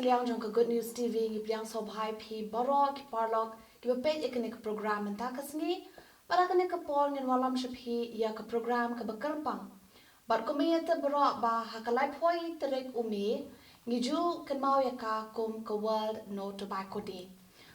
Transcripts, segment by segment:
pliang jong ka Good News TV ngi pliang sob hai phi baro ki parlok ki ba page ekne ka program enta kasngi para kane ka pol ngin walam shaphi ya ka program ka bakar pang bar ko me ta baro ba hakalai phoi terek umi ngi ju kan mau ya ka kum ka world no tobacco day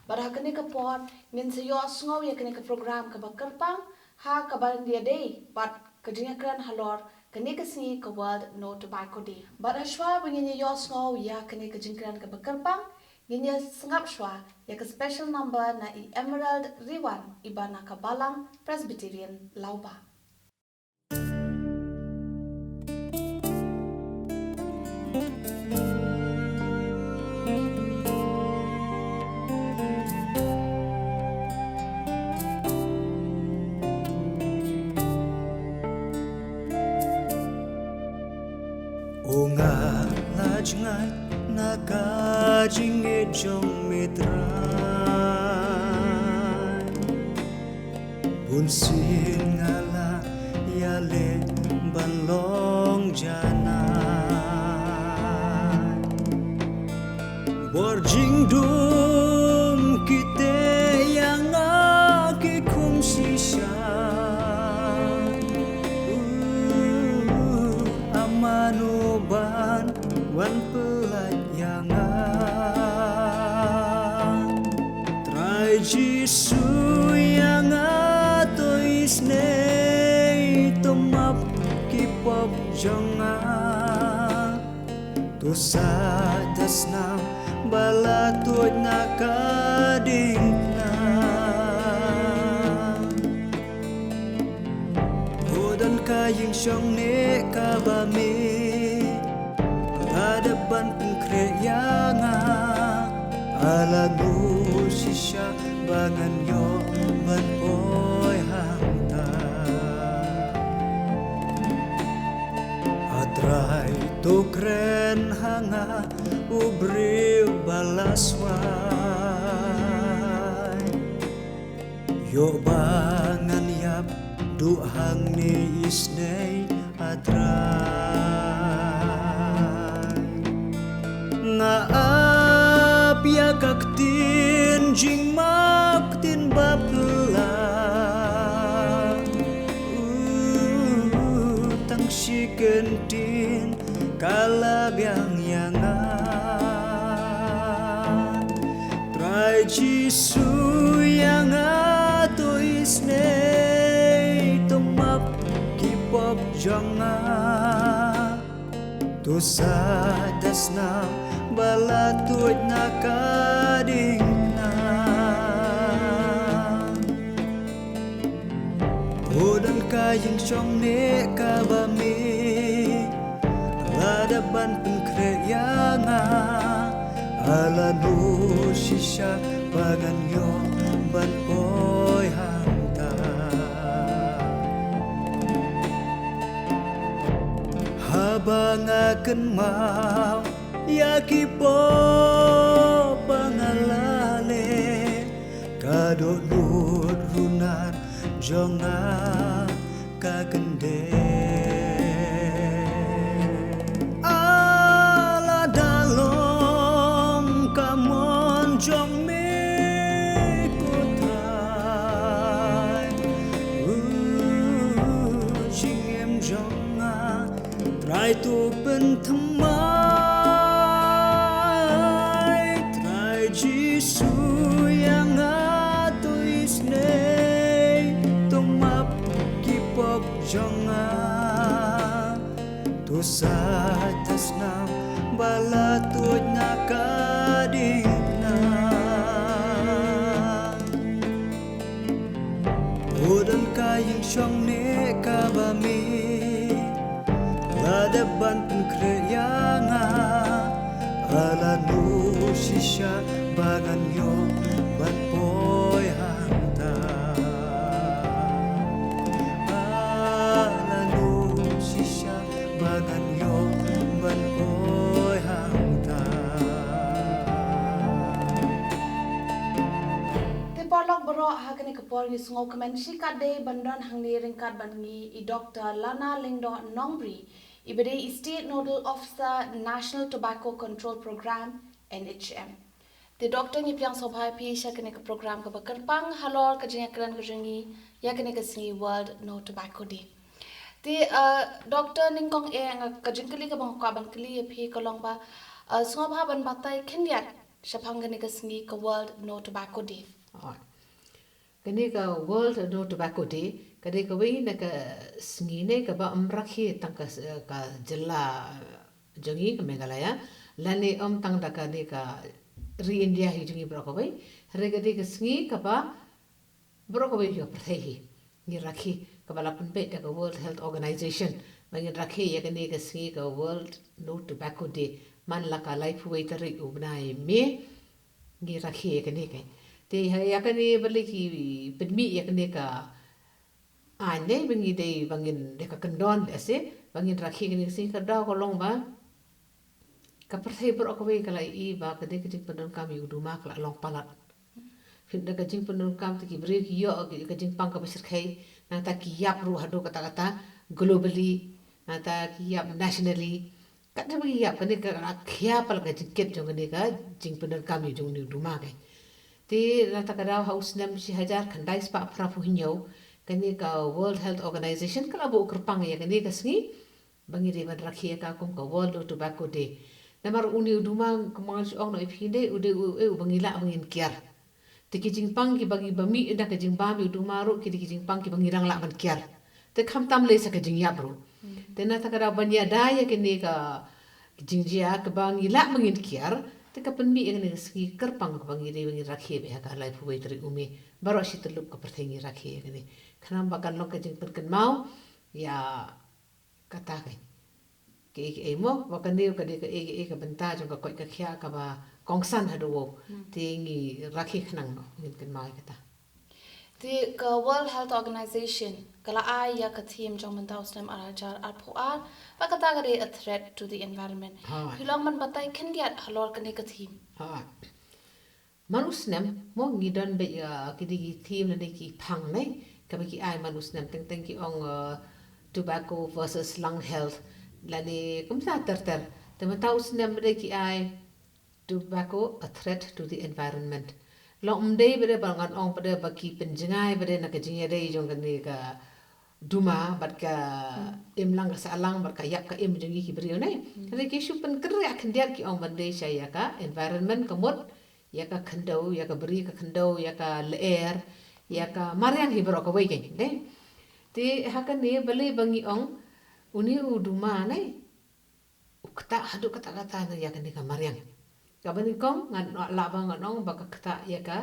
bar hakane ka pol ngin se yo sngo ya kane ka program ka bakar pang ha ka bar dia day bat ka jinga kran halor kani kasi ka world no tobacco day but ashwa bingin yo sngo ya kani ka jingkran ka bakalpang ginya sngap shwa ya ka special number na I Emerald Riwan ibana ka Balang Presbyterian Lauba O nga laj ngai na ka jing e jong mitrai bun sin ngala ya le ban long jana bor jing dum kite yang ki kum sisha manuban wan pelayangan try jisu yang atois nei tomap kipop jonga tu sadas na balatod na kading na odan kayeng syong ne kabami hadapan pengkreyanga ala sisya bangan yo ban poi hangta atrai to kren hanga ubri balaswai yo bangan yap du hang ni isnei atrai nga apya kaktin jing mak tin bapla tang shikentin kalabyang yanga try jisu yanga to isnei tomap kipop jonga tu sadas na balatod na kading na odan kayeng syong ne kabami ladaban pengkreyanga ala sisya bagan yo ban poi hangta habang akan mau yaki po pangalale kado lut runar jonga kagende ala dalong kamon jong me kotrai jingem jonga try to pentemai try jisu yang atois nei tomap kipop jonga tu satas na balatod na kading na odan kayeng syong ne kabami ladaban pengkreyanga ala sisya bagan yo ban poi hangta ala sisya bagan yo ban poi hangta te parlok baro hakane ka pol ni sngo kamen shika de bandan hangni ringkat bangi I Dr. Lana Lingdo Nongbri Ibade State Nodal Officer National Tobacco Control Program NHM. Ti doktor ni piang sobhai pi sya kene ke program ke bakerpang halor ke jeng kran ke jengi ya kene ke singi World No Tobacco Day. Ti doktor ningkong ke jeng kali ke bang ban kali pi kolong ba sungob ha ban batai kendiat syapang kene ke singi ke World No Tobacco Day. Kani ka World No Tobacco Day, kadi ka wei na ka sngine ka ba amrakhi tang ka jilla jongi ka Meghalaya, lani tang da ka ni ka ri India hi jongi bro ka wei, hare kadi ka sngi ka ba bro ka wei yo prathi ni rakhi ka ba lapun be ka World Health Organization, bangin rakhi ya kani ka sngi ka World No Tobacco Day, man la ka life wei tari ubnai me ni rakhi ya kani kai. Te ya kani balik ki pedmi ya kani ka ane bangi dei bangin de ka kendon ase bangin rakhi kani sing ka da ko long ba ka perthai bro ko we kala I ba ka de ka jing pendon kam yu du mak la long palat fin da ka jing pendon kam ti ki bre ki yo ka jing pang ka besir khai na ta ki yap ru hado kata kata globally na ta ki yap nationally ka de bagi yap kani ka khya pal ka jing ket jong kani ka jing pendon kam yu jong ni du mak Ti rata kadau haus nam si hajar kandai spa prapu hinyau kani ka World Health Organization kala bu kerpang ya kani ka sngi bangi de ban rakhi ka kum ka World No Tobacco Day namar uni uduma kemang si ong no ipinde ude u bangi la bangin kiar te ki jingpang ki bagi bami ida ka jingbam uduma ru ki jingpang ki bangi rang la ban kiar te kham tam le sa ka jingya bro te na ta kadau banya daya kani ka jingjia ka bangi la bangin kiar te ka penmi yang ni ski kerpang ka bangi de bangi rakhi be ka lai pu teri umi baro si teluk ka perthengi rakhi ni khanam bakal lo ka jing perken mau ya kata kai ke mo wakani ka de ka benta jong ka koi ka khia ka ba kongsan hadu te ngi rakhi khnang no ngin ken mai kata Ti ke World Health Organization kala ai ya ka theme jong man taus nam arajar ar phuar pa kata gare a threat to the environment. Hilong man batai kendiat halor kane ka theme. ha manus nem mo ngi don be ki di theme na ki phang nei ka ba ki ai manus nem teng teng ki ong tobacco versus lung health lani kum sa ter te ma taus nem de ki ai tobacco a threat to the environment long day bere bangan ong pada baki penjengai bere na ka jingya dei jong kan ni ka duma bat ka imlang ka salang bat ka yak ka im jongi ki brio nei re ki shu pen kre ak ndiar ki ong bande sha ya ka environment ka mot ya ka khandau ya ka beri ka khandau ya ka leer ya ka mariang hi bro ka wei gen ne ti hakan ni bale bangi ong uni u duma nei ukta hadu kata na ya kan ni ka mariang kabani kong ngan la bang nong baka kata ya ka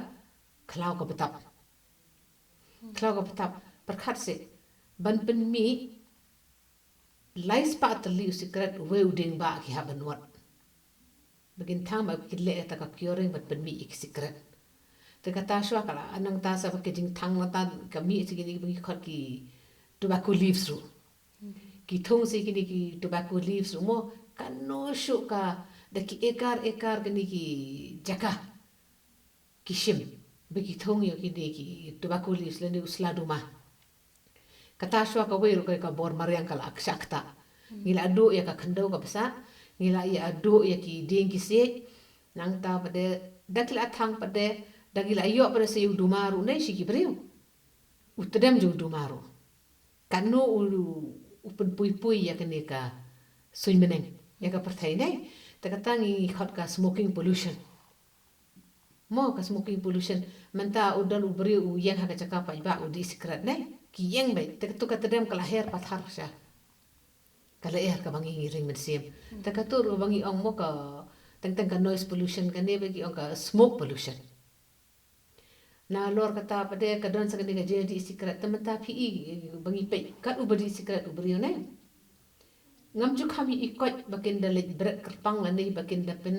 klau ka petap perkhat se ban pen mi lais pa tali secret we uding ba ki haban wat begin thang ba ki le ta ka curing bat pen mi ik secret te kata shwa kala anang ta sa ke jing thang na ta ka mi chi ki bi khot ki tobacco leaves ru ki thong se ki tobacco leaves ru mo kano shu ka da ki ekar gani ki jaka kishim bagi thong yo ki de ki tobacco leaves leni usla duma kata shwa ka wei ka bor mariang kala akshakta ngila adu ya ka khandau ka basa ngila ya adu ya ki ding ki se nang ta pade dakla thang pade dagila yo pade se yu dumaru nei shi ki breu utdem ju dumaru kanu upen pui ya kene ka suimeneng ya ka perthai nei takatangi khot ka smoking pollution mo ka smoking pollution menta udan ubri u yang ha ka chaka pa ba u di secret nei ki yang bai takatu ka tadem kala her pathar sha kala er ka bangi ring med sim takatur bangi ong mo ka teng ka noise pollution ka ne bagi ong ka smoke pollution na lor kata pade ka don sa ka ni di secret tamata pi bangi pe ka ubri secret ubri nei ngam ju kami ikot bakin dalit berat kerpang lani bakin dapen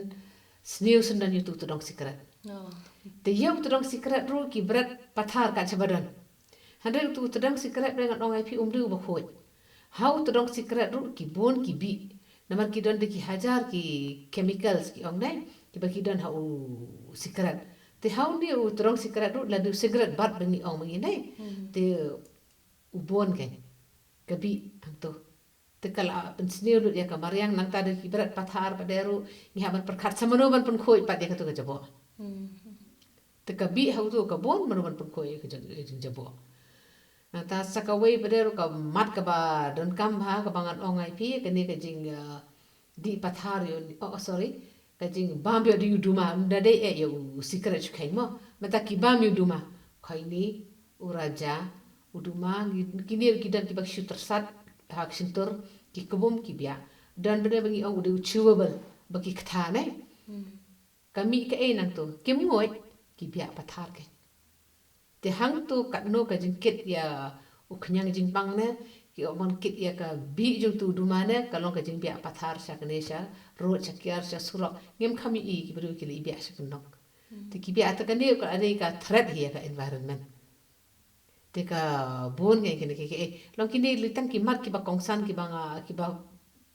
sniu sendan yutu tudong secret te yau tudong secret ru ki berat pathar ka chabadan hadal tu tudong secret dengan ongai pi umri ba khoi how tudong secret ru ki bon ki bi namar ki don de ki hajar ki chemicals ki ong nai ki baki don hau secret te how ni tudong secret ru ladu cigarette bat bangi ong bangi nai te ubon kan kabi ang tu tekala pensniu ya ka mariang nang ta de kibrat pathar paderu ngi haban perkat samano ban pun khoi pat ya ka to ka jabo teka bi hau tu ka bon mano ban pun khoi ka jabo nang ta sakawai paderu ka mat ka ba don kam ha ka bangan ongai pi ka ni ka jing di pathar yo oh sorry ka jing bam yo di duma ndade e yo secret kai mo mata ki bam yo duma kai ni uraja uduma kinir kidan ki bak shutersat hak sintur ki kubum ki bia dan benda bagi ang udah chewable bagi kthane kami ke nang tu kim ngoi ki bia pathar ke te hang tu kat no ka jingkit ya uknyang jingpang ne ki omon kit ya ka bi jung tu dumane kalong ka jing bia pathar sha knesha ro chakyar sha suro ngem khami i ki bru ki li bia sha knok te ki bia ta ka ne ka ade ka threat hi ka environment te ka bon ngai kene ke long kini litang ki mar ki ba kongsan ki ba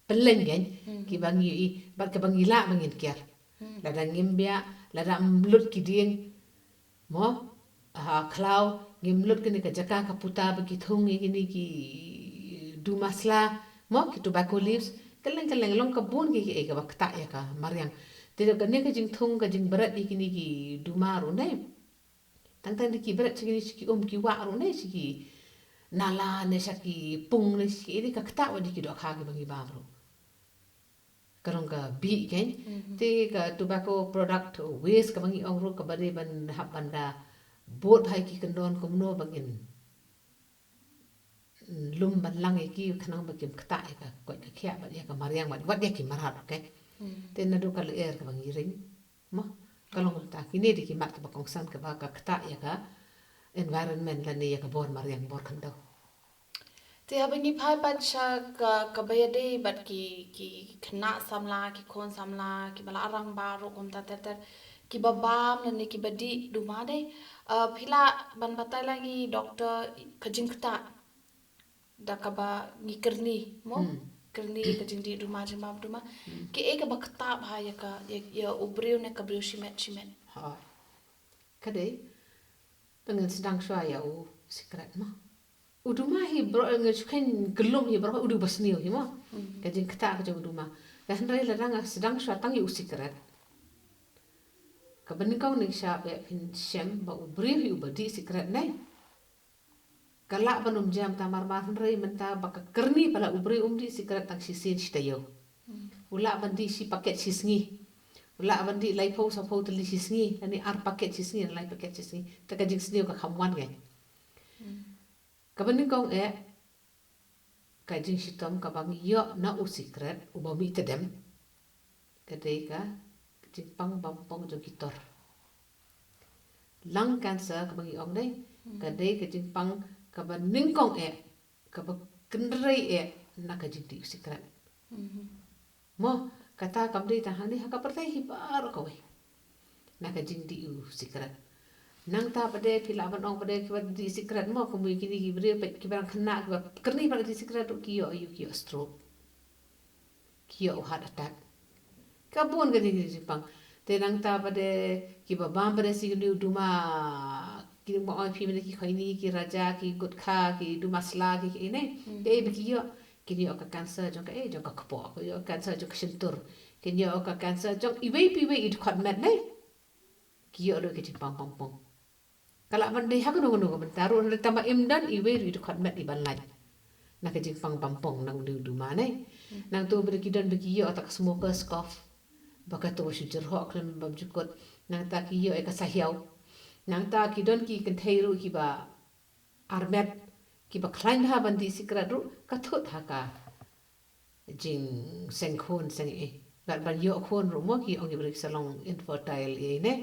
peleng gen ki ba ngi ba ka ba ngila mangin kiar la da ngimbia la da mlut ki ding mo ha klau ngimlut kene ka jaka ka puta ba ki thung kini ki dumasla mo ki tobacco leaves keleng long ka bon ki ka ba kta ya ka mariang te ka ne ka jing thung ka jing barat kini ki dumaru ne tang di ki berat siki ki wa ro ne siki nala ne saki pung ne siki ini ka kta wa di ki do kha ki bangi ba ro karong ka bi ken te ka tobacco product waste ka bangi ong ro ka bare ban hap banda bot hai ki kandon ko no bangin lum ban lang ki khanang ba kim kta ka ko ka khya ba ya ka mariang ba wat ya ki marat ke te na do ka le er ka bangi ring mo kalong ta kini di kimat ka kongsan ka ba ka kta ya ka environment la ne ya ka bor mariang bor khando te abangi phai pat sha ka bayade bat ki khna samla ki khon samla ki bala arang ba ro kom ta ter ki babam ne ki badi duma de phila ban batai lagi doctor kajingta da ka ba ngi kerni mo kerni kajing di duma jema duma ki e ka bakta bha ya ka ya ubriu ne ka briu shimet ha kade pengen sedang shwa ya u secret ma uduma hi bro ngechuken gelum hi bro udu basniu hi mo kajing kta ka uduma dan rai la dang sedang shwa tang yu secret ka bening kau ning sha be pin shem ba ubriu hi ubadi secret nai kala banum jam tamar mar rai menta baka kerni pala ubri umdi secret tak sisin shtayo ula bandi si paket sisngi ula bandi lai pau sa pau tali sisngi ani ar paket sisngi lai paket sisngi taka jing sniu ka khamwan ngai ka bani kong ka jing sitom ka bang yo na u secret u ba mi tedem ka dei ka jing pang bam pong jo kitor lung cancer ka bang ong dei ka dei ka jing pang ka ba ning kong ka ba kendrei na ka jing di secret mo kata kam dei ta hani ha ka pertai hi par ko we na ka jing di secret nang ta pade phila ban ong pade ki di secret mo ko mi kini ki bre pe ki ban khna ki kerni par di secret ki yo stroke ki yo heart attack ka bon ga di pang te nang ta pade ki ba bam pade si ni duma ki mo oi phi me ki khaini ki raja ki gutkha ki duma sla ki ne e bi ki yo kini ka cancer jong ka jong ka kpo ko yo cancer jong ka sintur kini yo ka cancer jong i wei pi wei i khot met ne ki yo lo ki pang pang pang kala man dei hak no taru na tama imdan i wei ri khot met i ban lai na ka jing pang pang pang nang du ma ne nang tu ber ki dan be ki yo tak smokers cough baka to shi jer ho klem bam jukot nang ta ki yo ka sa hiao nang ta ki don ki kan thei ru ki ba armet ki ba klein ha ban di secret ru ka thot ha ka jing seng khon seng ban yo khon ru mo ki ong i brik salong infertile ne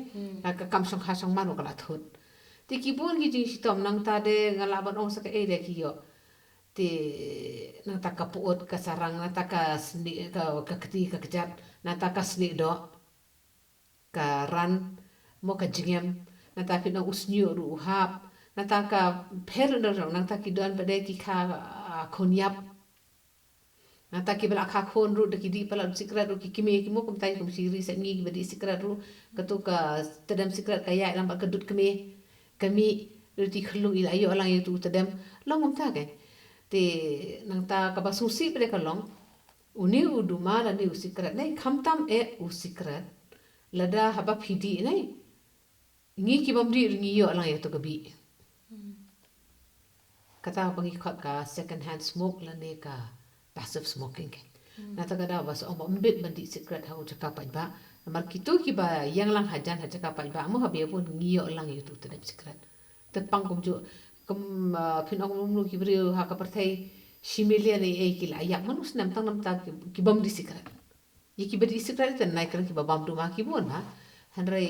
ka kam song kha song man ru ka thot ti ki bon ki jing sitom nang ta de ngala ban ong sa ka de ki yo ti nang ta ka puot ka sarang nang ta ka sni ka kti ka kjat nang ta ka sni do ka ran mo ka jingem nang ta ki no usnyu ru hap nang ta ka pher no nang ta ki don pade ki kha khonyap nang ta ki bela kha khon ru de ki di pala secret ru ki kime ki mo kum tai kum siri sa ngi ki bedi secret ru ka tu ka tedam secret ka ya lam ka dut kami ru ti khlu ila yo lang yu tu tedam long um ta ke te nang ta ka basusi pre kalong uni uduma la ni usikret nei khamtam e usikret lada haba phidi nei ngi ki bamdi ngi yo lang to gabi kata bangi khat ka second hand smoke la ne ka passive smoking na ta kada bas om mbit bandi secret ha uja ka pa ba mar kitu ki ba yang lang hajan ha ka pa ba mo ha be pun ngi yo lang yo tu te secret te pang kum jo kum phin ong lu ki bri ha ka parthai shimilia ne e ki la ya manus nam ta ki bam di secret ye ki bri secret te nai kan ki ba bam du ma ki bon ha hanrai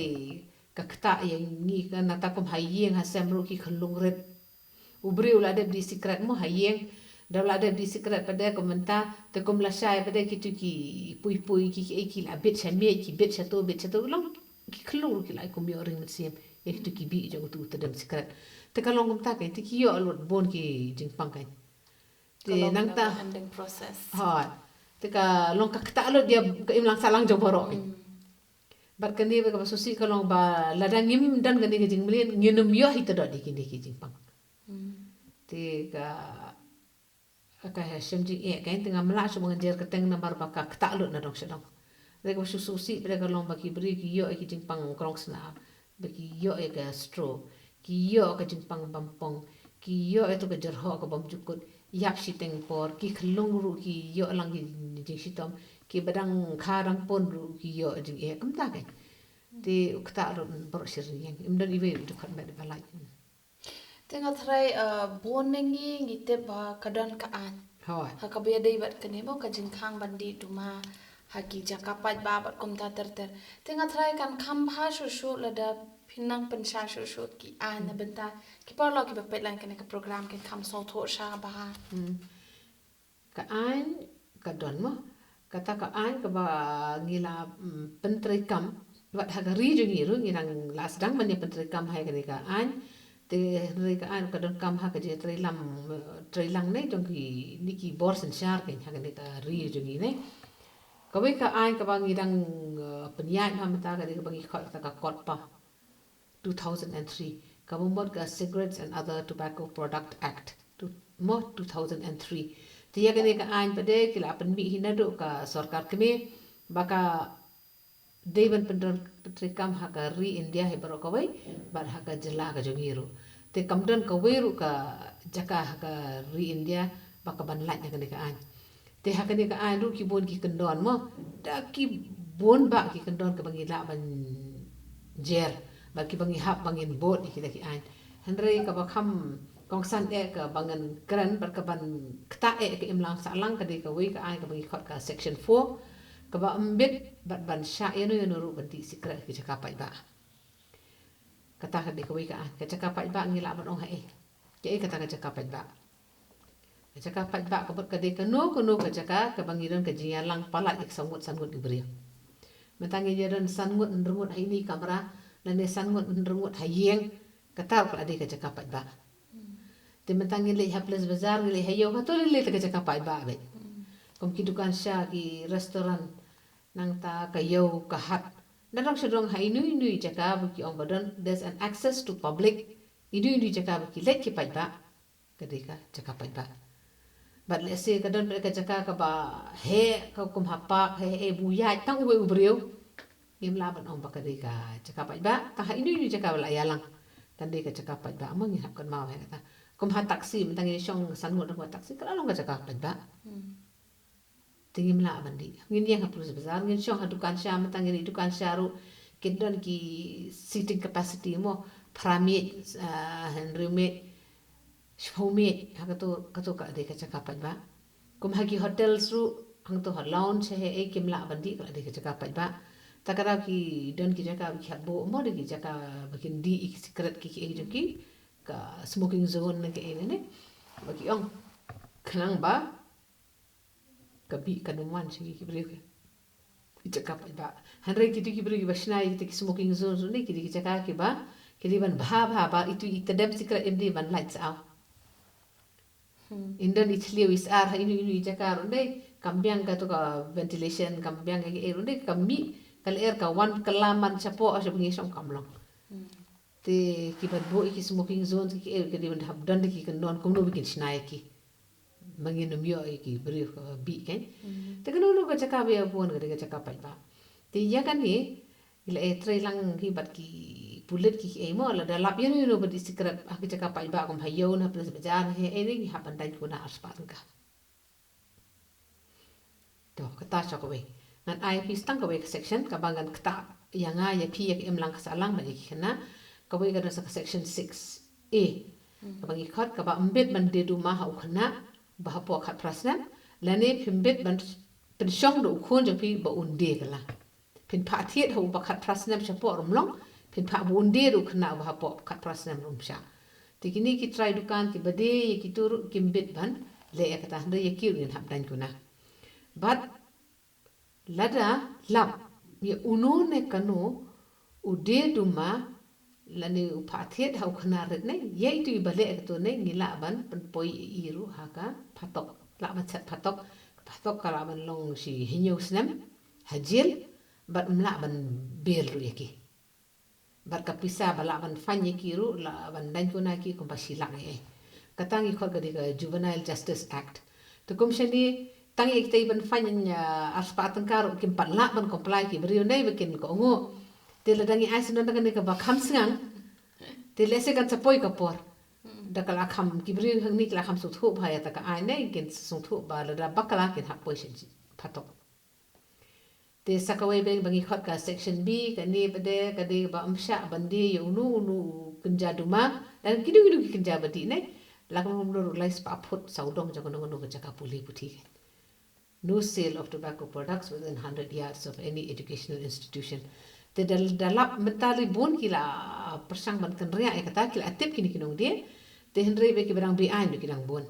ka kta ye ngi ka na ta kum ha yeng ha sem ru ki khlung ret ubri ula de di secret mo ha yeng da la de di secret pada komenta te kum la shai pada ki tu ki pui ki e ki la bit cha me ki bit cha to long ki khlung ki la kum yo ring mit sem e tu ki bi jo tu te dem secret te ka long kum ta ke te ki yo lot bon ki jing pang kai te nang ta ending process ha te ka long ka kta lo dia ka im lang salang jo boro bar kani ba ka susi ka long ba la dang im dan gani ke jing mlin nginum yo hit do di ki jing pang te ka shem ji e ka tengah mela so mengajar ke teng nambar ba ka kta lo na dong sedong re ko susi bre ka long ba ki bri ki yo ki jing pang krong sna ba ki yo e ka straw ki yo ka jing pang bampong ki yo e to ka jar ho ka bam jukut yap si teng por ki khlung ru ki yo lang ki jing sitom ki badang kharang pon ru ki yo jing e kam ta ke te kta ro bro sir yang imdan iwe du khat ba ba lai tengah try bonengi ngite ba kadan ka an hoi ha ka be dei bat kene bo ka jing khang bandi duma ha ki jaka pat ba bat kum ta ter tengah try kan kham bha shu la da pinang pensha shu ki an na benta ki par lo ki ba pet lan kene ka program ke kham so tho sha ba ka an ka don mo kata ka an ka ba ngila pentri kam wat ha ga ri ju ngi ru ngi nang las dang man ni pentri kam hai ka an te ri ka an ka don kam ha ka je tri lang nei jong ki ni ki bor sen shar ke ha ka ri ju ngi nei ka we ka an ka ba ngi dang penya ha mata ka ka ba ngi khat ka kot pa 2003 ka bomot ka Cigarettes and Other Tobacco Product Act mo 2003 tiya gani ka an pade kila pen mi hinado ka sarkar keme baka devan pendor petrikam haka ri India he baro kawai bar haka jela ka jongiru te kamdan ka weru ka jaka haka ri India baka banlat na gani ka an te haka ni ka an ru ki bon ki kendon mo da ki bon ba ki kendon ka bangila ban jer bagi bangi hap bangin bot ki an henry ka bakham kong san e ka bangan kran bar ka ban kta e ka imlang salang ka de ka we ka ai ka bangi khot ka section 4 ka ba ambit bat ban sha yeno ru banti secret ki jaka pai ba kata ka de ka we ka an ka jaka pai ba ngila ban ong ha e ke kata ka jaka pai ba ka jaka pai ba ka bot ka de ka no ka jaka ka bangi ron ka jiya lang pala ik sangut ibri mentangi jaran sangut nrungut ha ini kamera nane sangut nrungut ha yeng kata ka ade ka jaka pai ba te mentangi le haples bazar le hayo ka to le ka jaka pai ba be kom ki dukan sha ki restoran nang ta kayo ka hat narang sedong ha inui jaka bu ki ong badon there's an access to public inui jaka bu ki let ki pai ba kadika jaka pai ba but let's say kadon ka jaka ka ba he ka kum hapak he bu ya tang u ubriu im la ban ong ba kadika jaka pai ba ta ha inui jaka la yalang kadika jaka pai ba amang hap kan mau he kata kum ha taksi mentangi syong sangut ko taksi kala long ka jaka pai ba tinggi mela bandi ngin yang hapus besar ngin syong dukan sya matang ini dukan syaru kidon ki seating capacity mo prami henry me shome kato ka de ka chakapat ba kum hagi hotels ru hang to lounge he e kimla bandi ka de ka chakapat ba takara ki don ki jaka ki habo mo de ki jaka bakin di secret ki ki ka smoking zone ke ne bagi ong kanang ba kabi kanuman sigi ki beri ki cakap ba hanre ki ki beri ba snai ki smoking zone ni ki cakap ki ba ki ban ba itu itadam secret md ban lights out Indon itli wis ar ini cakap dei kambiang ka to ka ventilation kambiang ka air dei kami kal air ka wan kalaman chapo asap ngi song kamlong te ki ban bo ki smoking zone ki air ki ban hab dan ki kan non kumno bikin snai ki mangin yo ki beri bi kan te kan lu ka cakap ya pun ka cakap ba ti ya kan ni ila tre lang ki bat ki bulet ki mo la da lap yan no badi sikrat ak cakap ba kom hayo na plus bajar he ini hapan dan kuna aspat ka to kata cakap ngan IP stang ka section ka bangan kata yang ya pi ya em lang kasalang ba ki kana ka ka sa section 6A kabangi khat ka ba embed ban de du ma hau khana ba po khat prasna lane phimbet ban pen shong do khon jo pi ba unde kala pin pha thiet hau ba khat prasna cha po rom long pin pha bu unde du khana ba po khat prasna rom sha tikini ki try dukan ki bade ki tur kimbet ban le kata hande ye ki rin hab dan kuna but lada lap ye unone kanu ude du ma lani upathiet hau khana ret nei ye tu bale to nei ngila ban pen poi iru haka phatok la ban chat phatok kala ban long si hinyo snam hajil bat mla ban bel ru yaki bat kapisa bala ban fanye kiru la ban dan kuna ki ko basila ngai katangi khol gadi ka Juvenile Justice Act to komshani tangi iktai ban fanya aspatan karo kim patla ban comply ki brio nei bekin ko ngo tela dangi asin nanda kan ka bakham singang tela se kan sapoi ka por da kala kham kibri hangni kala kham su thu bhaya ta ka ai nei kin su thu ba la da bakala kin hak poi shin phatok te sakawai beng bangi khot ka section B ka ni bade ka de ba amsha bandi yu nu kunja duma dan kidu kinja badi nei la ko lo lais pa phut saudong jagono no ka jaka puli puthi no sale of tobacco products within 100 yards of any educational institution te dalap mentali bon kila persang ban kan ria e kata kila atip kini kinong dia te henry be ki barang bi ai no kinang bon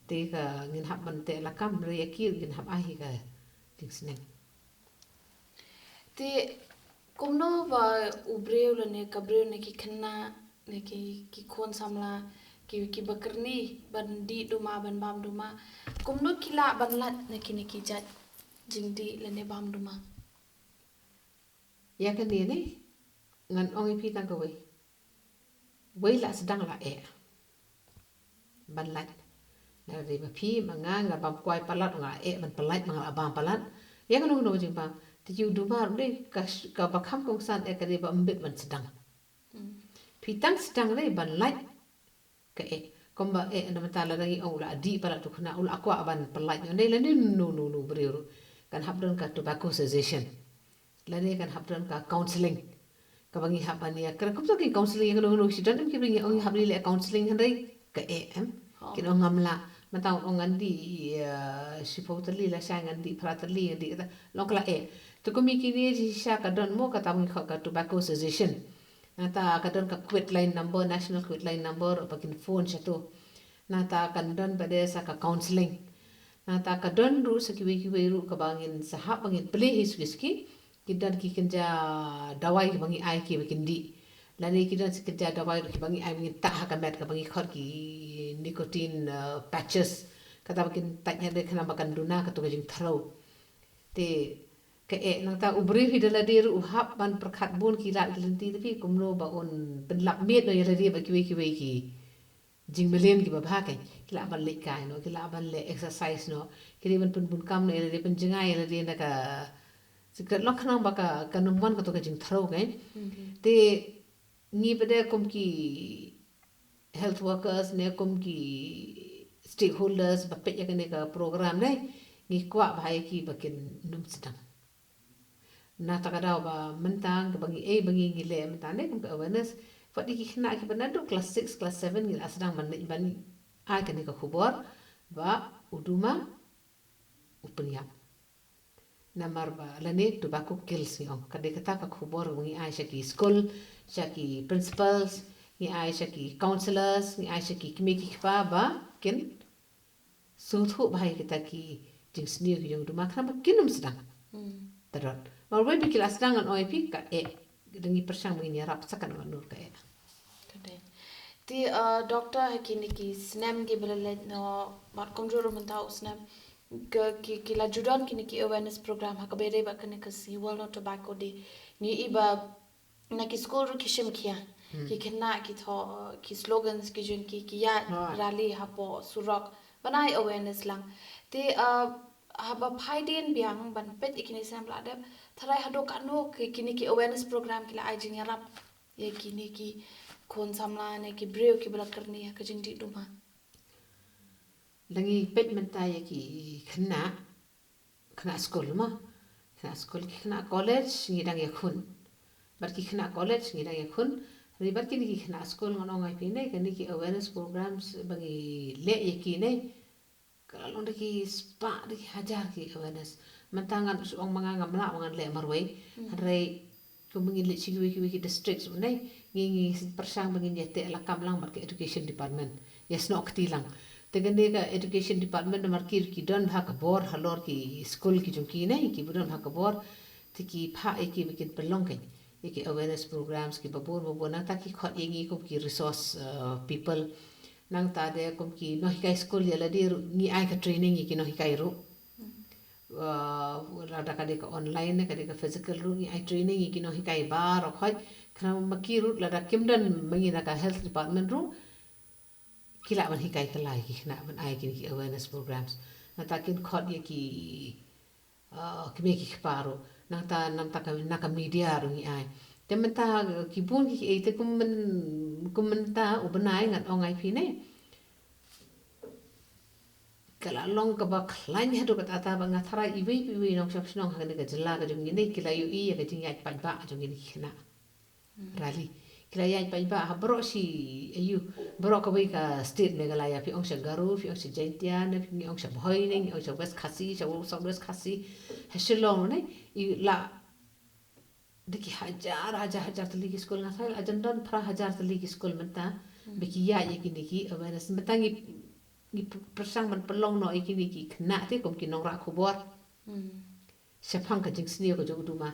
te ka ngin hab ban te lakam ria ki ngin hab ai ka ting sneng te kumno ba ubreu le ne kabreu ne ki khanna ne ki khon samla ki bakarni bandi duma ban bam duma kumno kila ban lat ne ki jat jingdi le ne bam duma ya kan dia ni ngan ong pi tang ko wei la sedang la ban lat na ri ba pi manga nga bam kwai palat nga ban palat manga bam palat ya kan no jing pa ti ju du mar de ka ba kham kong san ka ri ba mbet ban sedang pi tang sedang le ban lat ka komba na matala lagi ong la di palat tu khna ul akwa ban palat ne la ni no beriru kan habdon ka tobacco cessation lani kan hapran ka counseling ka bangi hapani ya kra kumso ki counseling ko no si dan ki bringi ong hapni le counseling handai ka em ki no ngamla mataw ong andi si fotali la sang andi pratali andi long kala to komi ki ni si ka don mo ka tamu ka tobacco cessation nata ka don ka quit line number national quit line number bakin phone chato nata kan don bade sa ka counseling nata ka don ru sa ki ru ka bangin sahab bangin play his whiskey kidan ki kenja dawai ki bangi ai ki bikindi lani kidan si kenja dawai ki bangi ai bangi ta ka met ka bangi khor ki nicotine patches kata bakin tanya de kana bakan duna ka to jing thro te ka nang ta ubri hi dala dir u hap ban prakhat bon ki la lenti tapi kumno ba on ben lap met no yele ba ki jing melen ki ba bha kai kila ban le kai no kila ban le exercise no kiri ban pun kam no yele ben jinga yele de na ka sikret lok nang baka kanumwan ka to ka jing thro kai te ni bade kom ki health workers ne kom ki stakeholders ba pe ya ka program nei ni kwa bhai ki bakin num sedang na ta ka daw ba mentang ka bangi bangi ngile mentang ne kom ka awareness fadi ki khna ki banado class 6 class 7 ngil asdang man ban ai ka ne ka khubor ba uduma upniya namar ba lane tobacco kills yong kade kata ka khubor ngi ai shaki school shaki principals ngi ai shaki counselors ngi ai shaki kimeki pa ba kin suthu bhai kita ki jing sni ki yong duma khna ba kinum sedang tarot mar we bikil asdang an OIP ka dengi persang mengini rap sakan nur ka ti doctor hakini ki snam ki belalet no mat komjoro mentau snam ki la judan kini ki awareness program hakabere ba kene ka si world no tobacco day ni iba na ki school ru kishim kia ki kena ki tho ki slogans ki jun ki ya rally hapo surak banai awareness lang ti haba phaidin biang ban pet ikini sam la da tharai hado kanu kini ki awareness program kila ai jing yarap ye kini ki khon samla ne ki breu ki bala karni ka jing di duma Langi pet menta ya ki kena school ma. Kena school ki kena college ngidang ya khun. Bar ki kena college ngidang ya khun. Ribat ki kena school ngono ngai pine kani ki awareness programs bagi le ya ki ne. Kalau ki spa di hajar ki awareness. Mentangan suang mangang mla mangan le marwai. Hari kumingin le ki district sebenai ngingi persang bangin yete lakam lang bar ki education department. Yes no ketilang. Tegane ka education department na markir ki don bha ka bor halor ki school ki jungki ne ki budon bha ka bor tiki pha ki bikin pelong kai ki awareness programs ki babur na ta ki khot yengi ko ki resource people nang ta de kom ki no hikai school ya ladi ni ai ka training ki no hikai ru rada ka de ka online ka de ka physical ru ni ai training ki no hikai bar khoi khna makiru lada kimdan mangina ka health department ru kila man hikai kalai ki na man ai ki awareness programs na ta kin khot ye ki me ki paro na ta nam ta ka media ru ni ai te man ta ki bun ki e te kum man ta u banai ngat ongai phi ne kala long ka ba khlain hadu ka ta ba nga thara i we nong shop snong ha ne ka jala ka jung ni kila yu i ka jing ya pa ba jung ni khna rali kila ya pa ba ha bro si ayu bro ka we ka state megalaya phi ong sha garu phi ong sha jaintia ne phi ong sha bhoi ne ong sha west khasi sha west khasi ha shilong ne i la deki hajar tali ki school nga thal ajandan pra hajar tali ki school menta beki ya ye ki ki awareness metangi ni persang man pelong no ikini ki khna te kom ki nong ra khobor sepang ka jing sni ko jogu duma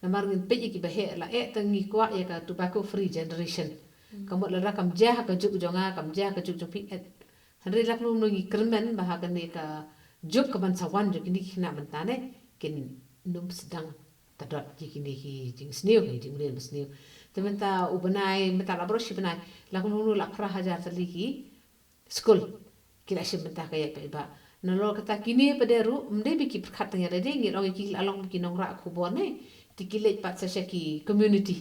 namar ngin pe ki bahe la e tangi kwa ya ka tobacco free generation kamot la rakam ja ka juk jonga kam ja ka juk pi et hanri lak nu ngi kermen bah ka ne ka juk ka ban sawan juk ni khna man ta ne kin num sedang tadot kini ki jing sni ki jing ren sni temen ta ubanai meta la broshi banai lak nu la pra hajar tali ki school kila sim menta kaya pe ba nalo kata kini pederu mde biki khat nga de ngi long ki along ki nong ra khobor ne tikile pat sa ki community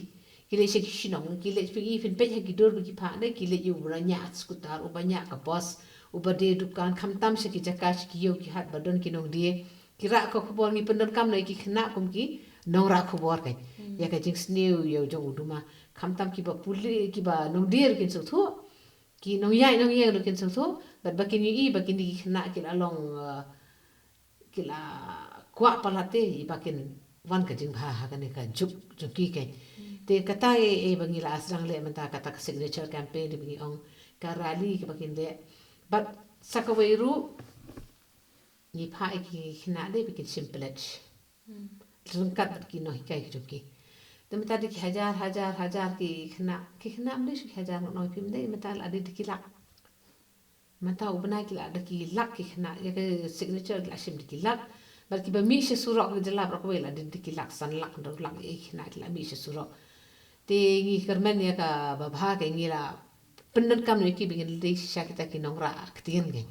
kile se ki shinong kile fi fin pe ki dor ki pha ne kile yu ra nya skutar u banya ka boss u bade dukan kham tam se ki jakash ki yo ki hat badon ki nong die kira ko khobor ngi pendon kam ne ki khna kum ki nong ra khobor kai ya ka jing snew yo jong uduma kham tam ki ba puli ki ba nong dir kin so thu ki nong yai nong ye kin so thu bat bakini i bakini ki khna ki along kila kwa palate i bakin wan ka jing bha ha ka ne ka juk ki kai te kata e bangila asrang le menta kata ka signature campaign di bingi ong ka rally ki bakin le but sakawairu ni pha ki khna de bikin simple rungkat ki no kai juk ki te meta di hajar ki khna amde shi hajar no pim de meta ade di lak mata ubnai ki ada ki lak ki khna ya ke signature la sim di lak balki ba mi she surok de la bro ko la di lak san lak do lak e khna la mi she surok te ngi kermen ya ka ba bha ke ngi la pendan kam ne ki bingin de sha kita ki nong ra ktien ge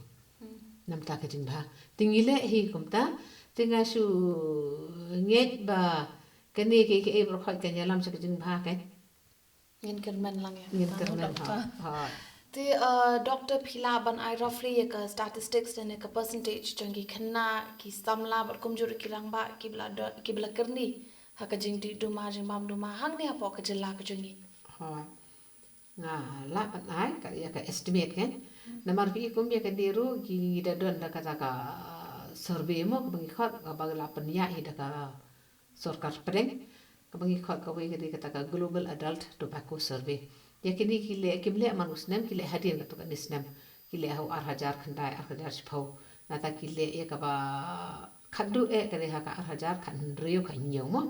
nam ta ka jing bha tingi le hi kum ta tinga su nget ba kani ke e bro khat ka nyalam sa ka jing bha ke ngin kermen lang ya ngin kermen ha the doctor phila ban I roughly ka statistics and ka percentage changi khanna ki samla bar kumjur ki rangba ki bla karni ha ka jing di duma jing bam duma hang ne apo ka jilla ka jungi ha nga la ban ai ka ya ka estimate kan namar fi kum ya ka diru ki da don da kata ka survey mo ka bangi khat ka bag la pan ya hi da ka sarkar preng ka bangi khat ka we ka kata ka global adult tobacco survey ya kini kimle manus nem kile hadin ka to ka nisnem kile hau 8000 khandai 8000 sipau nata kile e ka ba khaddu e ka ha ka 8000 khan rio ka nyo mo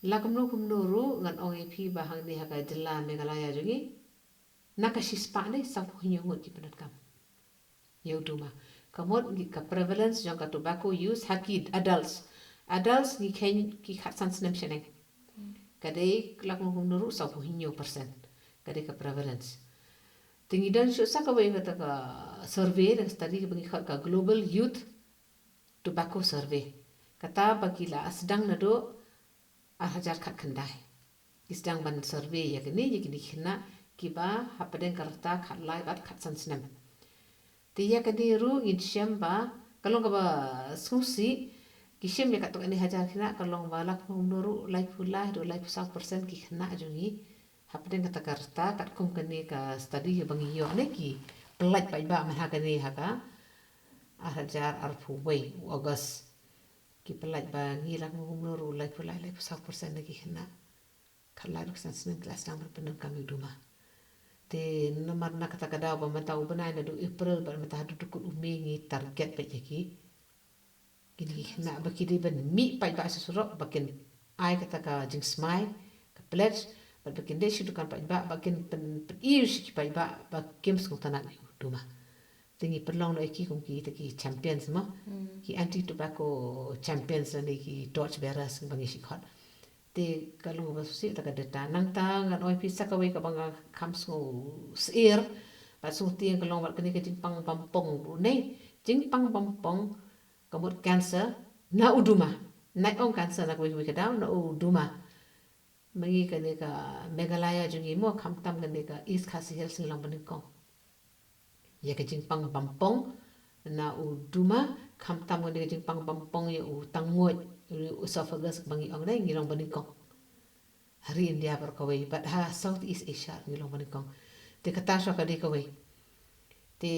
la kumno ru ngan ong e phi ba hang ni ha ka jilla megalaya jogi nakashi spa ne sa nyo ngot ki penat kam yo duma kamot ka prevalence jong ka tobacco use hakid adults ni ken ki khatsan snem sheneng kadai lakum nuru sa nyo percent kadai ka prevalence Tinggi dan susah kau kata ka survey dan study bagi ka Global Youth Tobacco Survey. Kata bagi la sedang nado hajar kat kendai. Sedang ban survey ya kini kena kiba hapaden karta kat live at kat sansnem. Tiya kini ru in ba kalau kaba susi kisem ya kat ini hajar kena kalau balak nuru live pula do live 1% ki kena jungi hapaden kata karta kat kum kini ka study bangi yo ne ki pelaj ba man hakani haka hajar arfu way August ki pelaj ba ngilak nuru live pula live 1% lagi kena kalau ruk sansnem kelas nang berpenuh kami rumah. Te nomor nak kata kada ba mata ubana na do April ba mata du dukut umengi target pa yaki kini na ba kidi ban mi pa ba susurok bakin ai kata ka jing smile ka pledge ba bakin de shu kan pa ba bakin pen iu shi pa ba games ko tanat ni duma tingi perlong no ki kum ki ki champions ma ki anti tobacco champions ni ki torch bearers bangi shi khot te kalau basusi tak ada tanang tang kan oi pisa ka we ka banga comes go seir pasu tiang kalau wat kini ke jingpang pampong nei jingpang pampong kamut cancer na uduma na ong cancer na we ka down na uduma mengi kani ka megalaya jungi mo kam tam kani ka east khasi hills lang banin ko ya ke jingpang pampong na uduma kam tam kani ke jingpang pampong ya utangoi esophagus bangi ong dai ngilong banikong hari India berkawai but Southeast Asia ngilong banikong te kata so ka kawai te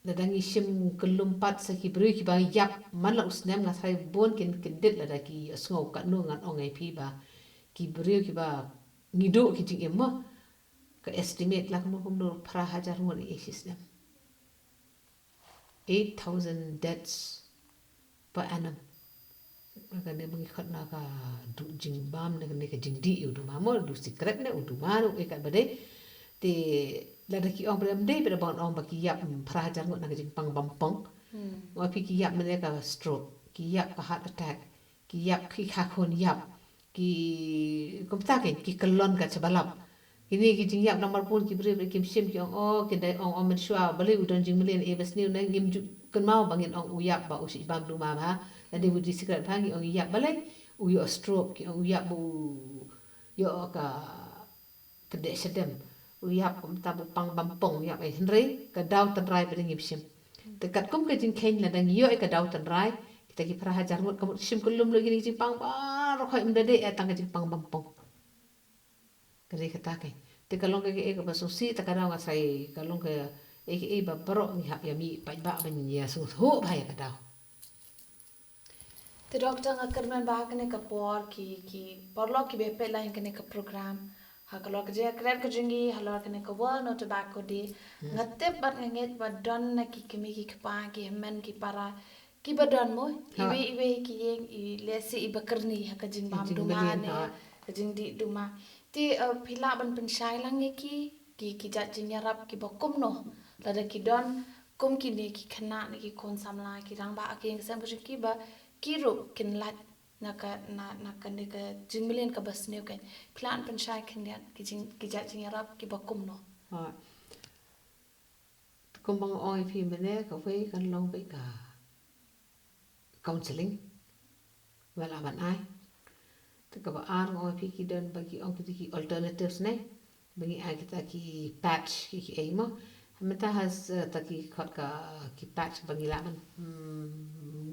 ladangi sim kelumpat saki beri ki ba yap man la usnem na sai bon kin kedet ladaki sngo ka no ngan ong ai pi ba ki beri ki ba ngido ki ting emma ka estimate la kum no pra hajar ngon e system 8,000 deaths per annum kan dia mengikut nak du jing bam dengan dia jing di udu mamo du secret ne udu maru ikat bade te lada ki ong bram dei pada bon ong baki yap prajar ngot nak jing pang bampong wa pi ki yap mene ka stroke ki yap ka heart attack ki yap ki khakon yap ki komta ki kelon ka sebalap ini ki jing yap nomor pun ki bre ki sim ki ong ki dai ong men shwa bale udon jing melen e bas new na ngim kan mau bangin ong uyap ba usi bam du ma ba Jadi budi secret bangi ong yak balai uyo stroke ki ong yak bu yo ka kedek sedem uyap kum tabu pang bampong yak ai henry ka daw tan rai bring sim dekat kum ke jing ken la dang yo ka daw tan rai kita ki prahajar mut kum sim kulum lo gini jing pang bar khoi mdade atang jing pang bampong kali kata ke te kalong ke e ka basusi ta kadang ngasai kalong ke e ba bro ngi hap ya mi pa ba ban ya su ho ba ya ka daw Te doktor ngakerman bah kene ka por ki porlo ki bepe lain kene ka program ha kalau kerja keren kejungi halor kene ka World No Tobacco Day ngatep bat nget bat don na ki kemi ki kpa ki men ki para ki badon mo iwe ki yeng i lesi i bakerni ha ka jing bam dumane ka jing di duma ti phila ban penshai lang ki jat jing yarap ki bokum no lada ki don kum ki ne ki khana ne ki kon samla ki rang ba ki sam ki ba kiro kin lat naka ne ka jingmelen ka bas ne kan plan penshai kin dia ki jat jing yarap ki bokum no kumbang oi phi mene ka we kan long be ka counseling wala ban ai te ka ba ar oi phi ki dan bagi ong ki alternatives ne bagi ai kita ki patch ki ai mo meta has taki khot ka ki patch bagi la man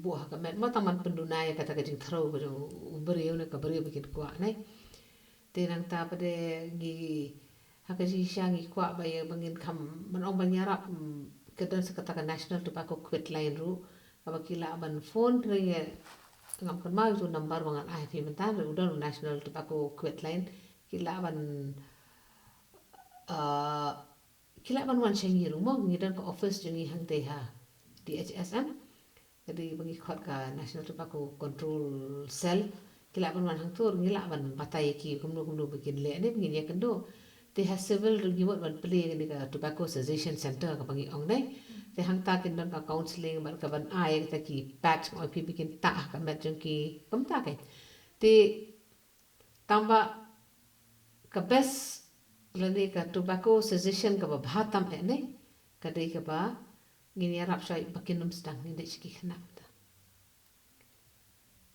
buah ka met mo taman penduna ya kata ka jing thro beri ne ka beri bikin kwa ne te nang ta pade gi hakaji syangi kwa ba ya bangin kam man ong banyarap kedan sekata national tobacco quit line ru aba kila ban phone ring ngam kan mau tu number bangan ai fi mentan udon national tobacco quit line kila ban kila ban wan syangi ru mo ngidan ko office jungi hang te ha DHSM jadi bagi khot ka national tobacco control cell kila ban wan hang tur ngila ban batai ki kumno bikin le ne ngin ya kendo they have several regimen ban play ni ka tobacco association center ka bangi ong dai te hang ta kin don ka counseling ban ka ban ai ta ki patch oi pi bikin ta ka met jong ki kam ta kai te tamba ka best lani ka tobacco cessation ka ba bhatam ne kadai ka ba ngin yarap shai bakinum sedang ni dek sikit kena ta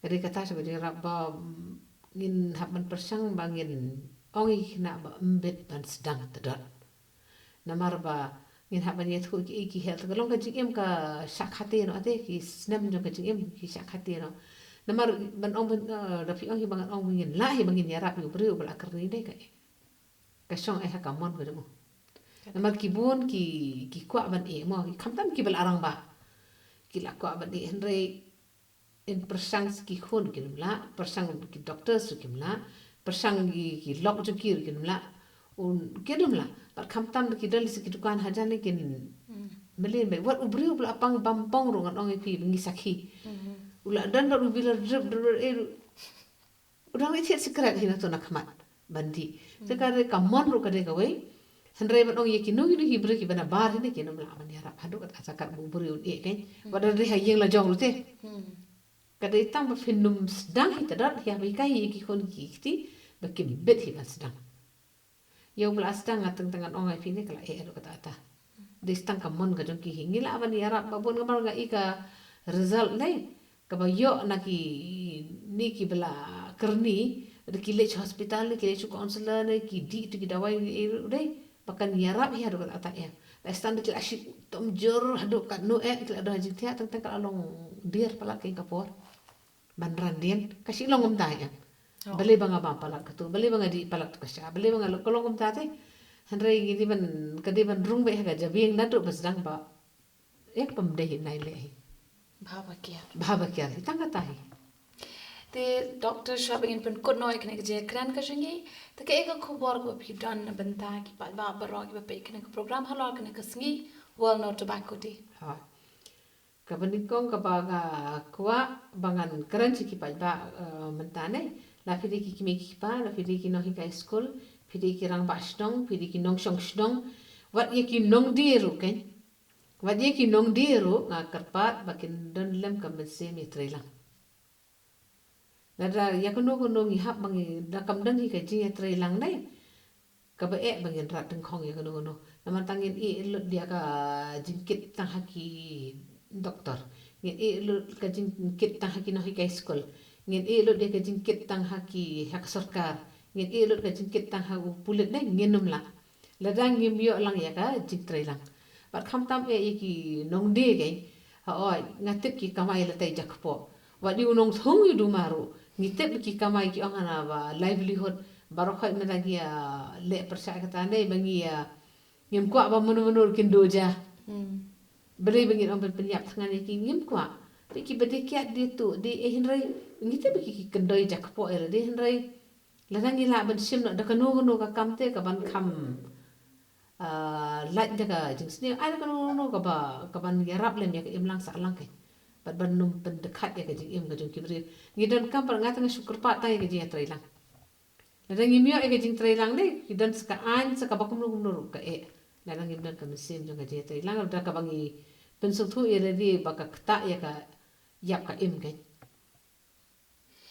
kadai kata sebagai rap ba ngin haban persang bangin ongi kena ba embet ban sedang tedat namar ba ngin haban yet ko ki health ka long ka jingem ka syak hati no ate ki snam jo ka jingem ki syak hati no namar ban ong da fi ong hi bangan ong ngin la hi bangin yarap yu bru bala kerni dek ka song ai ka mon ko namar kibun ki kwa ban e mo ki kamtam ki bal arang ba ki la kwa ban e henre in persang ki khun ki la persang ki doctor su ki la persang ki lok ju ki la un kedum la par kamtam ki dal si ki dukan hajan kin melin be wat ubri bla pang bampong ro ngan ong pi ngi sakhi ula dan ro bila drip e udang ni tiat secret hina to nak mat bandi sekare kamon ro kade ka wei henre ban ong yeki no hi bri ki bana bar ni ki nom la man yarap hadu kat asakat bu bri un e kan wadan ri hayeng la jong lu te kada itang ba finum sedang hi tadat hi abi kai ki kon ki ti ba ki bet hi sedang yo bla sedang ateng tangan ong ai fini kala e ro kata ata de stang ka mon ka jong ki hingi la ban yarap ba bon ngamar ga ika result nei ka ba yo na ki ni ki bla kerni de ki lech hospital ni ki lech counselor ni ki di tu ki dawai e dei pakan yarap hi ro kata ata ya la stang de ki asyik tom jor hadu kat no e ki ada hajin tia tang ka along dir pala ki kapor ban randian kasi longom tanya beli banga ba palak tu beli banga di palak tu kasya beli banga kolongom tate hanre gidi ban kadi ban rung be ga jabing nadu basdang ba ek pamdeh nai le bhava kya tanga tahi te doctor shopping pun kod noi kene je kran ka jingi te ke eka khobor ko phi dan banta ki pa ba baro ki pe kene program halal kene ka singi world no tobacco day ha kabanikong kabaga kwa bangan keren ki pa ba mentane la fidi ki kimi ki pa la fidi ki no high school fidi ki rang ba shdong fidi ki nong shong shdong wat ye ki nong diru ken wat ye ki nong diru nga karpat bakin don lem ka mese mi trailang nada ya kono kono ngi hap bangi da kam dan hi ka ji trailang nai ka ba e bangin rat teng khong ya kono kono naman tangin e lut dia ka jingkit tang haki doktor ngin e lut ka jingkit tang haki no high school ngin e lut dia ka jingkit tang haki hak sarkar ngin e lut ka jingkit tang ha pulit nai nginum la ladang ngim yo lang ya ka jing trailang bat kham tam e ki nong de gai ha oi ngatip ki kamai la tai jakpo wa di unong thong yu du maru ngitip ki kamai ki ongana ba livelihood barokhoi melagi ya le persa kata nei bangi ya ngim kwa ba menu kin doja beli bangi ong penyap tangan ki ngim kwa ki bedikiat di tu di hinrai ngitip ki kendoi jakpo era di hinrai ladang ila ban sim no da kanu no ka kamte ka ban kham light daga jingsni ai ka no ka ban yarap lem ya ka imlang sa lang ke bat ban num pen dekat ya ka jing im ka jing kibri ngidan kam par ngat nga syukur pa tai ka jing trailang ladang imyo e ka jing trailang ne kidan ska an sa ka bakum no ka e ladang imdan ka mesim jing ka jing trailang da ka bangi pensung thu ere di baka kta ya ka yap ka im ke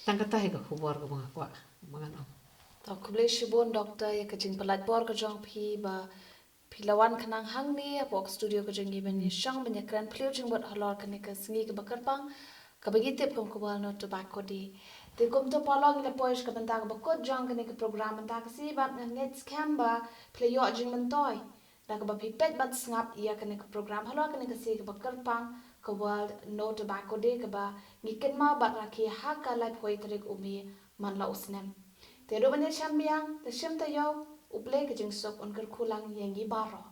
tang kata he ka khubor ka banga kwa mangan ong to kuble shibon doctor ya ka jing palat bor ka jong phi ba Pilawan kanang hang ni apok studio ko jengi bani shang bani kran pleo jing bot halor kane ka singi ka bakar pang ka bagi tip kom ko no tobacco di te kom to palog le poish ka banta ka bakot jang kane ka program banta ka si bat na net scam ba pleo jing man toy da ka ba pi pet bat snap iya kane ka program halor kane ka si ka bakar pang ka world no tobacco day ka ba ngiken ma bat rakhi ha ka lai poi tarik umi man la usnem te do bani chambiang te shim ta yo uple ke jing sok on kar khulang yengi baro